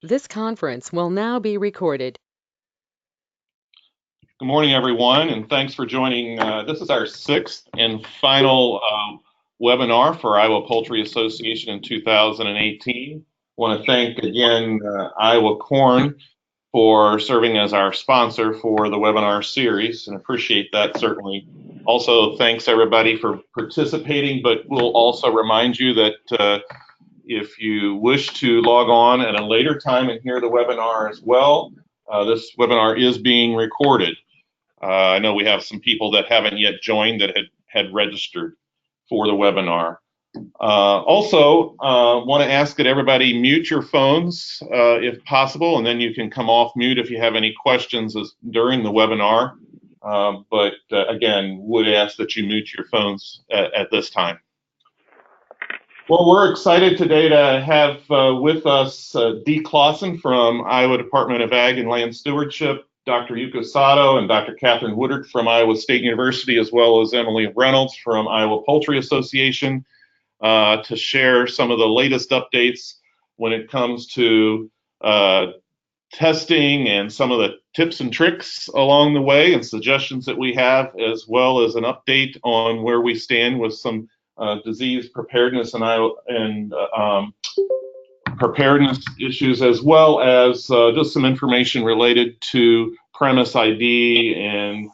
This conference will now be recorded. Good morning, everyone, and thanks for joining. This is our sixth and final webinar for Iowa Poultry Association in 2018. I want to thank again Iowa Corn for serving as our sponsor for the webinar series, and appreciate that certainly. Also, thanks everybody for participating, but we'll also remind you that if you wish to log on at a later time and hear the webinar as well, this webinar is being recorded. I know we have some people that haven't yet joined that had registered for the webinar. Also, want to ask that everybody mute your phones if possible, and then you can come off mute if you have any questions during the webinar. Again, would ask that you mute your phones at this time. Well, we're excited today to have with us Dee Clausen from Iowa Department of Ag and Land Stewardship, Dr. Yuko Sato and Dr. Catherine Woodard from Iowa State University, as well as Emily Reynolds from Iowa Poultry Association, to share some of the latest updates when it comes to testing and some of the tips and tricks along the way and suggestions that we have, as well as an update on where we stand with some disease preparedness and preparedness issues, as well as just some information related to premise ID and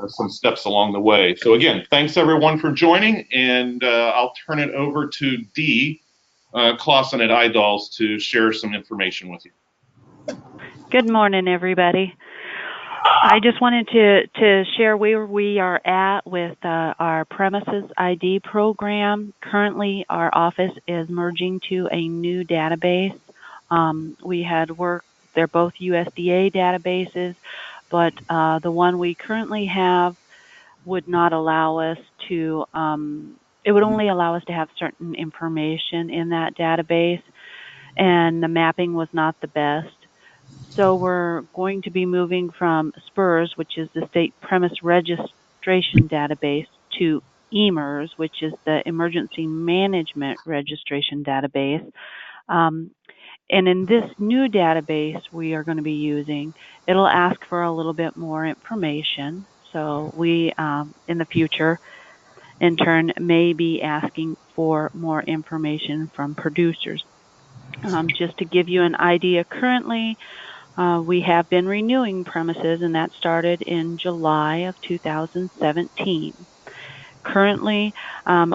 some steps along the way. So again, thanks everyone for joining, and I'll turn it over to Dee Clausen at iDolls to share some information with you. Good morning, everybody. I just wanted to share where we are at with our premises ID program. Currently, our office is merging to a new database. We had worked, they're both USDA databases, but the one we currently have would not allow us to, it would only allow us to have certain information in that database, and the mapping was not the best. So we're going to be moving from SPRS, which is the State Premise Registration Database, to EMERS, which is the Emergency Management Registration Database. And in this new database we are going to be using, it'll ask for a little bit more information. So we, in the future, in turn, may be asking for more information from producers. Just to give you an idea, currently, we have been renewing premises, and that started in July of 2017. Currently,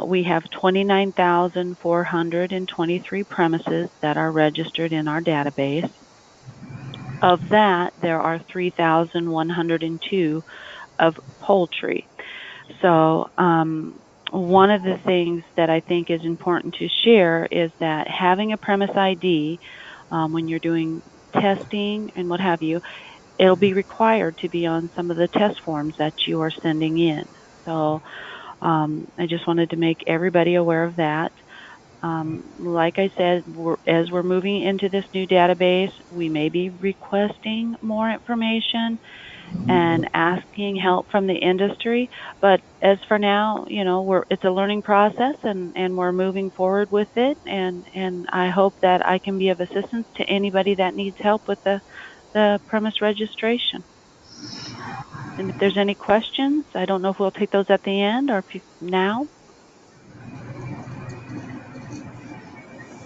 we have 29,423 premises that are registered in our database. Of that, there are 3,102 of poultry. So one of the things that I think is important to share is that having a premise ID when you're doing testing and what have you, it'll be required to be on some of the test forms that you are sending in. So I just wanted to make everybody aware of that. Like I said, as we're moving into this new database, we may be requesting more information and asking help from the industry. But as for now, you know, it's a learning process, and we're moving forward with it. And I hope that I can be of assistance to anybody that needs help with the premise registration. And if there's any questions, I don't know if we'll take those at the end or now.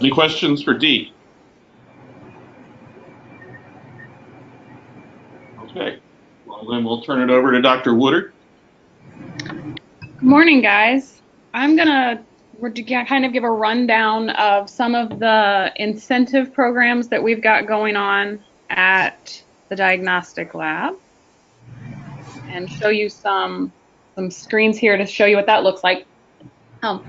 Any questions for Dee? Okay, well then we'll turn it over to Dr. Woodard. Good morning, guys. I'm gonna kind of give a rundown of some of the incentive programs that we've got going on at the diagnostic lab, and show you some screens here to show you what that looks like. So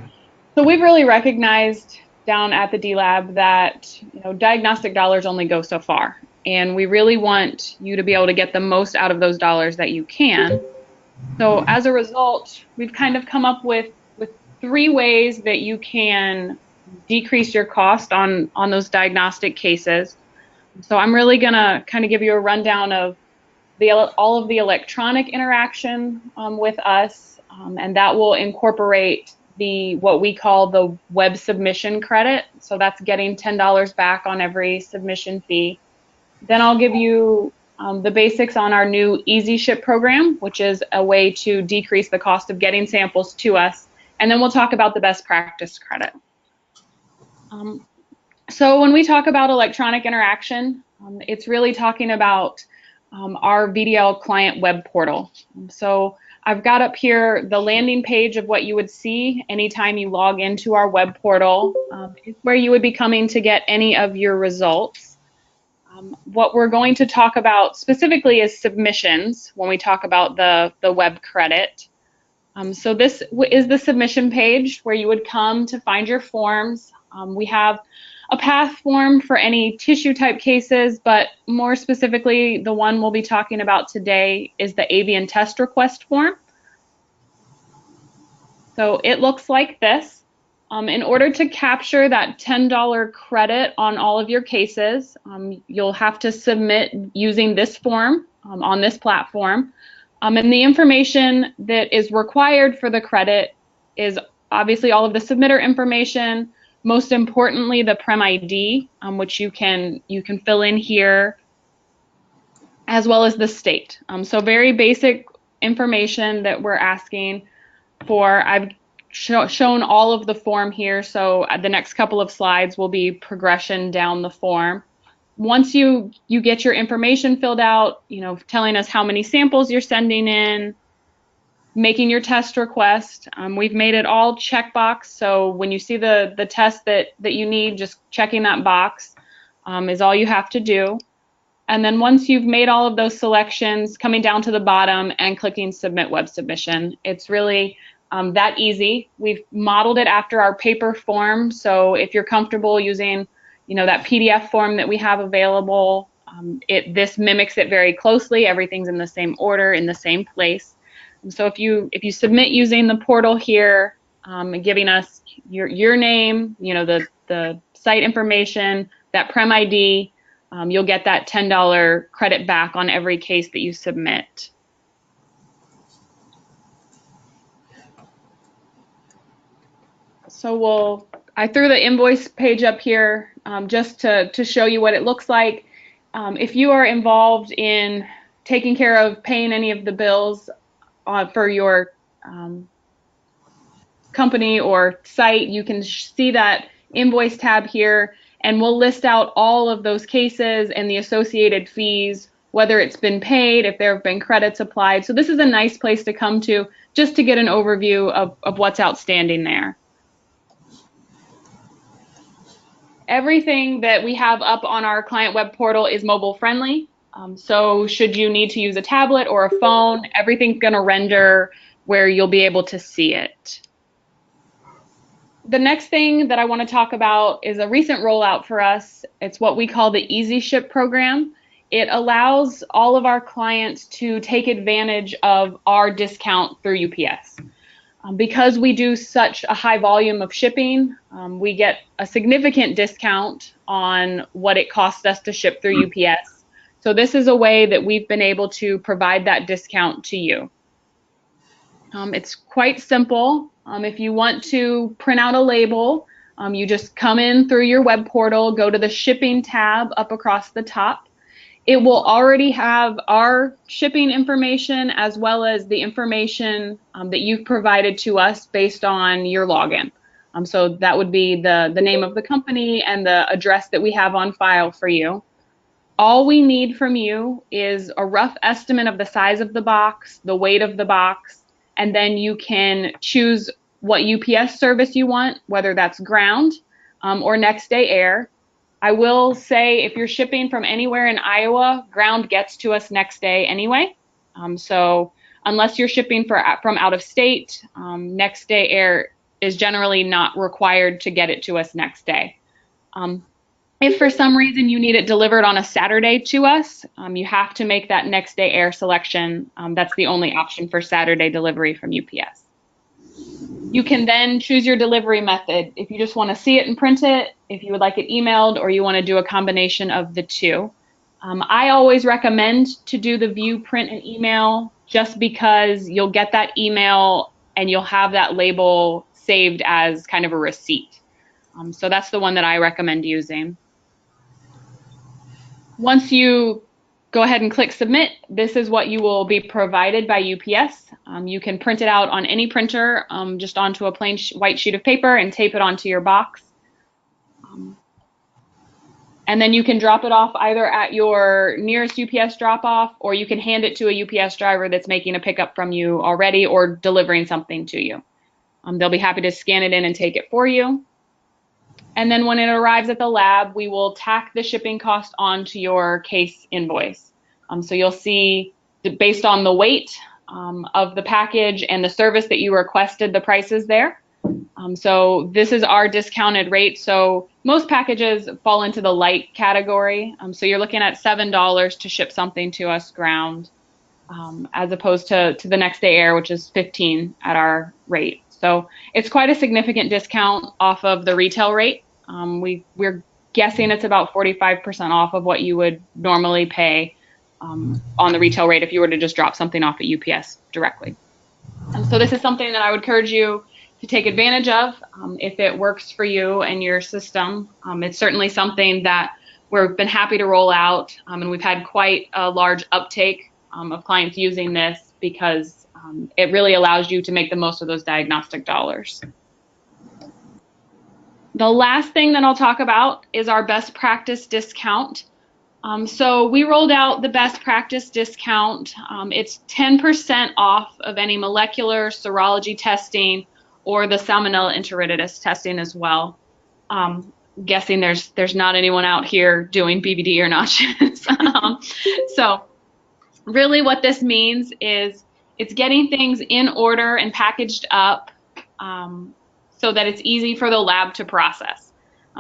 we've really recognized down at the D Lab that, you know, diagnostic dollars only go so far, and we really want you to be able to get the most out of those dollars that you can. So as a result, we've kind of come up with 3 ways that you can decrease your cost on those diagnostic cases. So I'm really gonna kind of give you a rundown of all of the electronic interaction with us, and that will incorporate what we call the web submission credit. So that's getting $10 back on every submission fee. Then I'll give you the basics on our new Easy Ship program, which is a way to decrease the cost of getting samples to us. And then we'll talk about the best practice credit. So when we talk about electronic interaction, it's really talking about our VDL client web portal. So I've got up here the landing page of what you would see anytime you log into our web portal, where you would be coming to get any of your results. What we're going to talk about specifically is submissions when we talk about the web credit. So this is the submission page where you would come to find your forms. We have a path form for any tissue type cases, but more specifically, the one we'll be talking about today is the avian test request form. So it looks like this. In order to capture that $10 credit on all of your cases, you'll have to submit using this form on this platform. And the information that is required for the credit is obviously all of the submitter information, most importantly the Prem ID, which you can fill in here, as well as the state. So very basic information that we're asking for. I've shown all of the form here, so the next couple of slides will be progression down the form. Once you get your information filled out, telling us how many samples you're sending in, making your test request. We've made it all checkbox, so when you see the test that you need, just checking that box is all you have to do. And then once you've made all of those selections, coming down to the bottom and clicking Submit Web Submission. It's really that easy. We've modeled it after our paper form, so if you're comfortable using that PDF form that we have available, this mimics it very closely. Everything's in the same order, in the same place. And so if you submit using the portal here, giving us your name, the site information, that Prem ID, you'll get that $10 credit back on every case that you submit. So I threw the invoice page up here just to show you what it looks like. If you are involved in taking care of paying any of the bills for your company or site, you can see that invoice tab here, and we'll list out all of those cases and the associated fees, whether it's been paid, if there have been credits applied. So this is a nice place to come to just to get an overview of what's outstanding there. Everything that we have up on our client web portal is mobile friendly. So should you need to use a tablet or a phone, everything's going to render where you'll be able to see it. The next thing that I want to talk about is a recent rollout for us. It's what we call the Easy Ship program. It allows all of our clients to take advantage of our discount through UPS. Because we do such a high volume of shipping, we get a significant discount on what it costs us to ship through UPS. So this is a way that we've been able to provide that discount to you. It's quite simple. If you want to print out a label, you just come in through your web portal, go to the shipping tab up across the top. It will already have our shipping information as well as the information that you've provided to us based on your login. So that would be the name of the company and the address that we have on file for you. All we need from you is a rough estimate of the size of the box, the weight of the box, and then you can choose what UPS service you want, whether that's ground or next day air. I will say if you're shipping from anywhere in Iowa, ground gets to us next day anyway. So unless you're shipping from out of state, next day air is generally not required to get it to us next day. If for some reason you need it delivered on a Saturday to us, you have to make that next day air selection. That's the only option for Saturday delivery from UPS. You can then choose your delivery method. If you just want to see it and print it, if you would like it emailed, or you want to do a combination of the two. I always recommend to do the view, print, and email just because you'll get that email and you'll have that label saved as kind of a receipt. So that's the one that I recommend using. Once you go ahead and click submit, this is what you will be provided by UPS. You can print it out on any printer, just onto a plain white sheet of paper and tape it onto your box. And then you can drop it off either at your nearest UPS drop-off, or you can hand it to a UPS driver that's making a pickup from you already or delivering something to you. They'll be happy to scan it in and take it for you. And then when it arrives at the lab, we will tack the shipping cost onto your case invoice. So you'll see, based on the weight of the package and the service that you requested, the prices there. So this is our discounted rate. So most packages fall into the light category. So you're looking at $7 to ship something to us ground, as opposed to the next day air, which is $15 at our rate. So it's quite a significant discount off of the retail rate. We're guessing it's about 45% off of what you would normally pay on the retail rate if you were to just drop something off at UPS directly. So this is something that I would encourage you to take advantage of if it works for you and your system. It's certainly something that we've been happy to roll out, and we've had quite a large uptake of clients using this because it really allows you to make the most of those diagnostic dollars. The last thing that I'll talk about is our best practice discount. So we rolled out the best practice discount. It's 10% off of any molecular serology testing or the Salmonella enteritidis testing as well. Guessing there's not anyone out here doing BVD or notches. So really what this means is it's getting things in order and packaged up so that it's easy for the lab to process.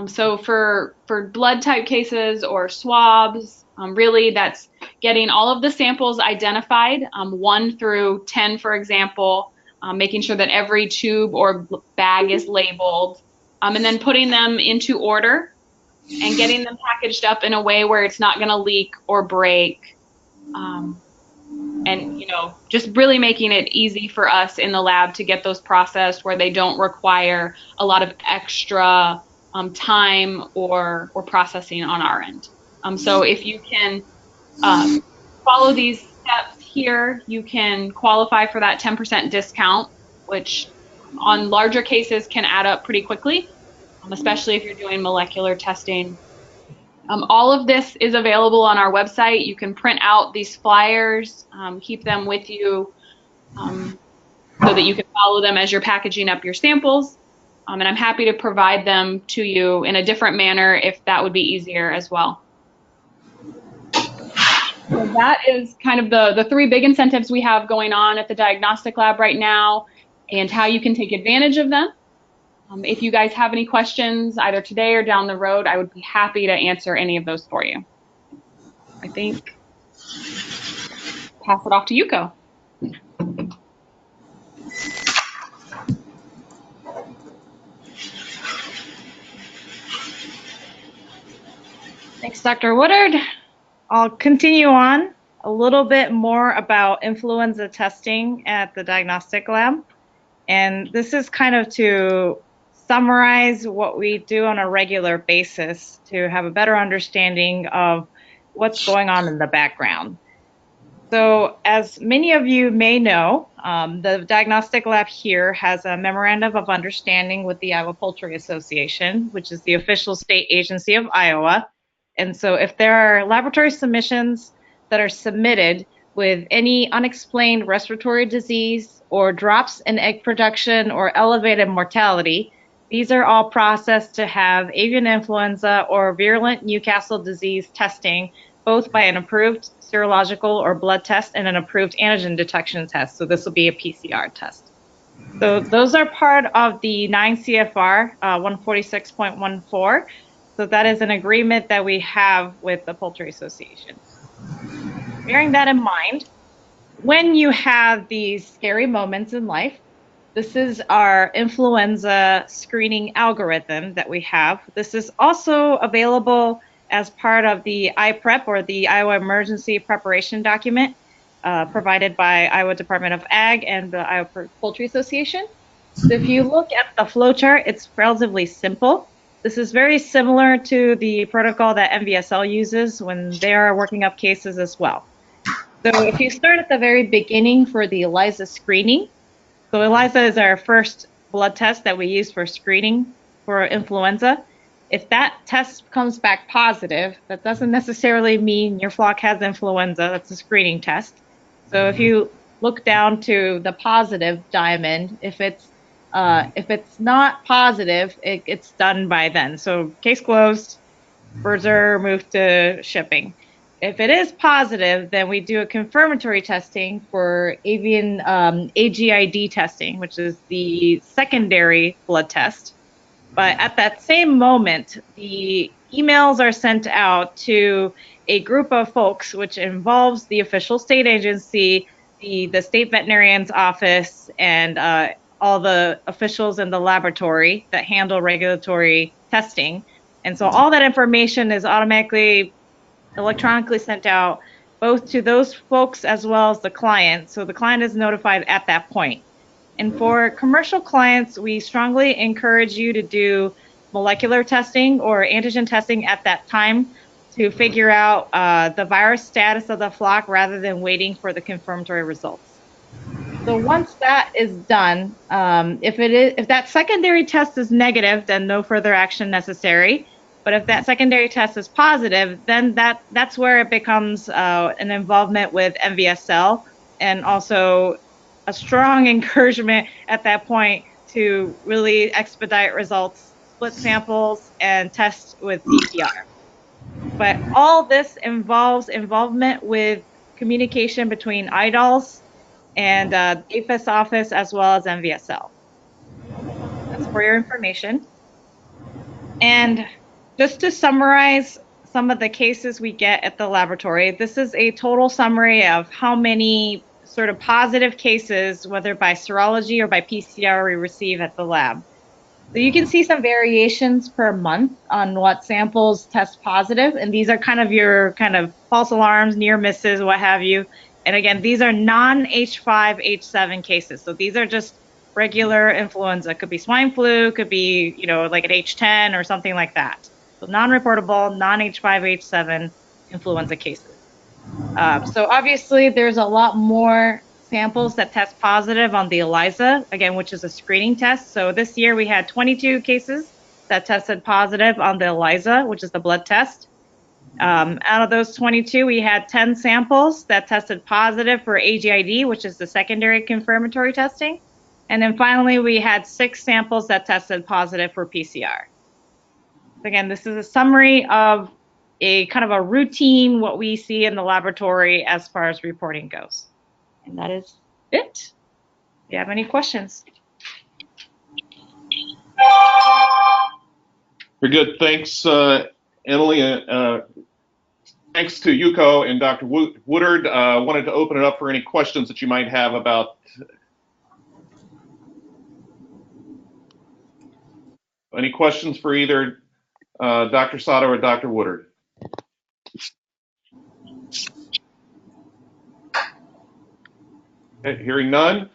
So for blood type cases or swabs, really that's getting all of the samples identified, 1 through 10, for example, making sure that every tube or bag is labeled, and then putting them into order and getting them packaged up in a way where it's not going to leak or break. And, just really making it easy for us in the lab to get those processed where they don't require a lot of extra time or processing on our end. So if you can follow these steps here, you can qualify for that 10% discount, which on larger cases can add up pretty quickly, especially if you're doing molecular testing. All of this is available on our website. You can print out these flyers, keep them with you so that you can follow them as you're packaging up your samples. And I'm happy to provide them to you in a different manner if that would be easier as well. So that is kind of the 3 big incentives we have going on at the diagnostic lab right now and how you can take advantage of them. If you guys have any questions either today or down the road, I would be happy to answer any of those for you. I think pass it off to Yuko. Thanks, Dr. Woodard. I'll continue on a little bit more about influenza testing at the diagnostic lab. And this is kind of to summarize what we do on a regular basis to have a better understanding of what's going on in the background. So as many of you may know, the diagnostic lab here has a memorandum of understanding with the Iowa Poultry Association, which is the official state agency of Iowa. And so if there are laboratory submissions that are submitted with any unexplained respiratory disease or drops in egg production or elevated mortality, these are all processed to have avian influenza or virulent Newcastle disease testing, both by an approved serological or blood test and an approved antigen detection test. So this will be a PCR test. So those are part of the 9 CFR 146.14. So that is an agreement that we have with the Poultry Association. Bearing that in mind, when you have these scary moments in life, this is our influenza screening algorithm that we have. This is also available as part of the IPREP, or the Iowa Emergency Preparation Document, provided by Iowa Department of Ag and the Iowa Poultry Association. So if you look at the flowchart, it's relatively simple. This is very similar to the protocol that MVSL uses when they are working up cases as well. So if you start at the very beginning for the ELISA screening, so ELISA is our first blood test that we use for screening for influenza. If that test comes back positive, that doesn't necessarily mean your flock has influenza. That's a screening test. So if you look down to the positive diamond, if it's not positive, it's done by then. So case closed, birds are moved to shipping. If it is positive, then we do a confirmatory testing for avian AGID testing, which is the secondary blood test. But at that same moment, the emails are sent out to a group of folks, which involves the official state agency, the state veterinarian's office, and all the officials in the laboratory that handle regulatory testing. And so all that information is automatically electronically sent out both to those folks as well as the client. So the client is notified at that point. And for commercial clients, we strongly encourage you to do molecular testing or antigen testing at that time to figure out the virus status of the flock rather than waiting for the confirmatory results. So once that is done, if that secondary test is negative, then no further action necessary. But if that secondary test is positive, then that's where it becomes an involvement with MVSL, and also a strong encouragement at that point to really expedite results, split samples, and test with PCR. But all this involves involvement with communication between IDOLs and APHIS office as well as MVSL. That's for your information. And just to summarize some of the cases we get at the laboratory, this is a total summary of how many sort of positive cases, whether by serology or by PCR, we receive at the lab. So you can see some variations per month on what samples test positive, and these are kind of your kind of false alarms, near misses, what have you. And again, these are non-H5, H7 cases. So these are just regular influenza. Could be swine flu, could be, you know, like an H10 or something like that. So non-reportable, non-H5, H7 influenza cases. So obviously there's a lot more samples that test positive on the ELISA, again, which is a screening test. So this year we had 22 cases that tested positive on the ELISA, which is the blood test. Out of those 22, we had 10 samples that tested positive for AGID, which is the secondary confirmatory testing. And then finally, we had 6 samples that tested positive for PCR. Again, this is a summary of a kind of a routine, what we see in the laboratory as far as reporting goes. And that is it. Do you have any questions? Very good. Thanks, Emily. Thanks to Yuko and Dr. Woodard. Wanted to open it up for any questions that you might have about any questions for either Dr. Sato or Dr. Woodard. Okay, hearing none.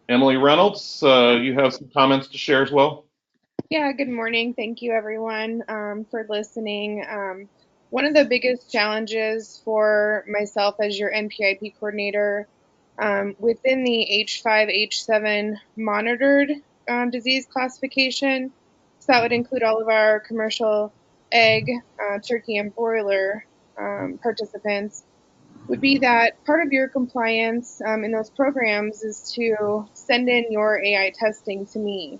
Emily Reynolds, you have some comments to share as well? Yeah, good morning. Thank you, everyone, for listening. One of the biggest challenges for myself as your NPIP coordinator within the H5, H7 monitored disease classification, so that would include all of our commercial egg, turkey, and broiler participants, would be that part of your compliance in those programs is to send in your AI testing to me.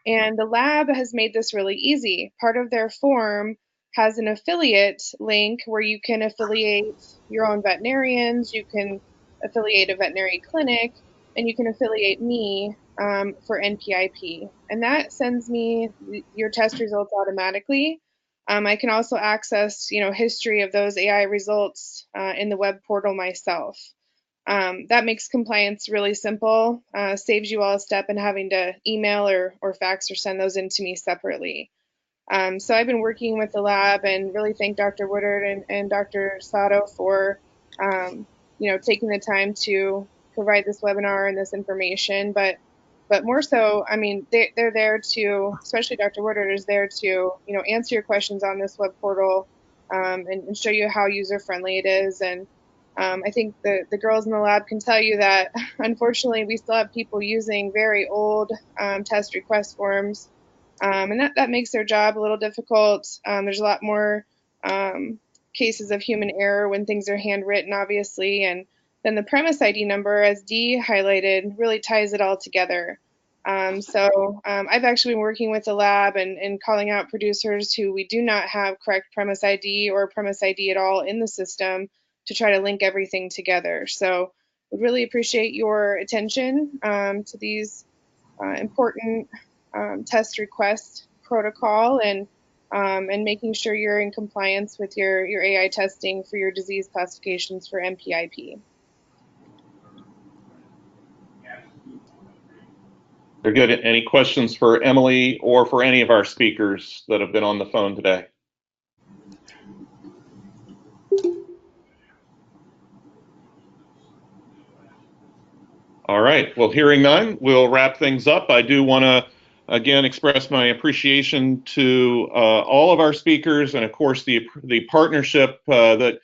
And the lab has made this really easy. Part of their form has an affiliate link where you can affiliate your own veterinarians, you can affiliate a veterinary clinic, and you can affiliate me for NPIP. And that sends me your test results automatically. I can also access, history of those AI results in the web portal myself. That makes compliance really simple, saves you all a step in having to email or fax or send those in to me separately. So I've been working with the lab and really thank Dr. Woodard and Dr. Sato for, taking the time to provide this webinar and this information. But but more so, I mean, they're there to, especially Dr. Woodard is there to, you know, answer your questions on this web portal, and show you how user-friendly it is. And I think the girls in the lab can tell you that, unfortunately, we still have people using very old test request forms, and that makes their job a little difficult. There's a lot more cases of human error when things are handwritten, obviously, and then the premise ID number, as Dee highlighted, really ties it all together. I've actually been working with the lab and calling out producers who we do not have correct premise ID or premise ID at all in the system to try to link everything together. So we really appreciate your attention to these important test request protocol and making sure you're in compliance with your AI testing for your disease classifications for NPIP. Very good. Any questions for Emily or for any of our speakers that have been on the phone today? All right. Well, hearing none, we'll wrap things up. I do want to, again, express my appreciation to all of our speakers and, of course, the partnership that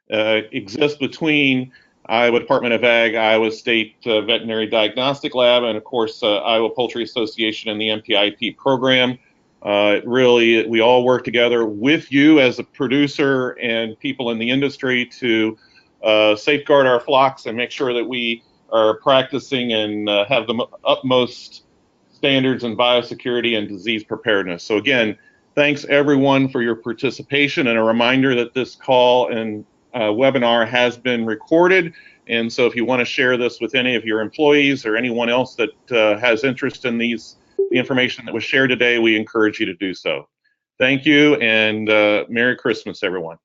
exists between Iowa Department of Ag, Iowa State Veterinary Diagnostic Lab, and of course Iowa Poultry Association and the NPIP program. Really, we all work together with you as a producer and people in the industry to safeguard our flocks and make sure that we are practicing and have the utmost standards in biosecurity and disease preparedness. So again, thanks everyone for your participation, and a reminder that this call and webinar has been recorded. And so if you want to share this with any of your employees or anyone else that has interest in the information that was shared today, we encourage you to do so. Thank you, and Merry Christmas, everyone.